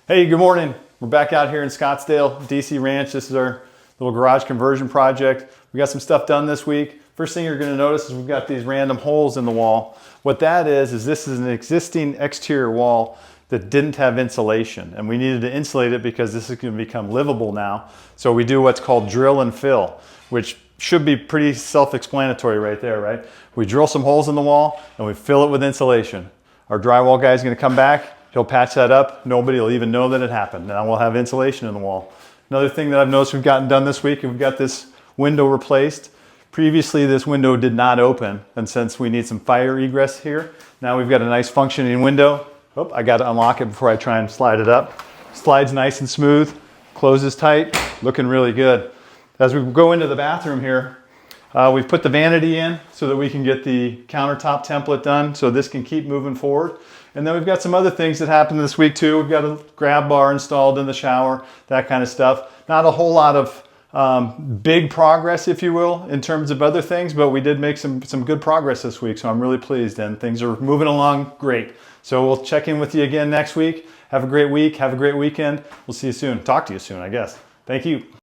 Hey, good morning. We're back out here in Scottsdale, DC Ranch. This is our little garage conversion project. We got some stuff done this week. First thing you're going to notice is we've got these random holes in the wall. What that is this is an existing exterior wall that didn't have insulation, and we needed to insulate it because this is going to become livable now. So we do what's called drill and fill, which should be pretty self-explanatory right there, right? We drill some holes in the wall and we fill it with insulation. Our drywall guy is going to come back. He'll patch that up. Nobody will even know that it happened. Now we'll have insulation in the wall. Another thing that I've noticed we've gotten done this week, we've got this window replaced. Previously, this window did not open, and since we need some fire egress here, now we've got a nice functioning window. Oh, I got to unlock it before I try and slide it up. Slides nice and smooth, closes tight, looking really good. As we go into the bathroom here, we've put the vanity in so that we can get the countertop template done so this can keep moving forward. And then we've got some other things that happened this week too. We've got a grab bar installed in the shower, that kind of stuff. Not a whole lot of big progress, if you will, in terms of other things, but we did make some good progress this week, so I'm really pleased and things are moving along great. So we'll check in with you again next week. Have a great week. Have a great weekend. We'll see you soon. Talk to you soon, I guess. Thank you.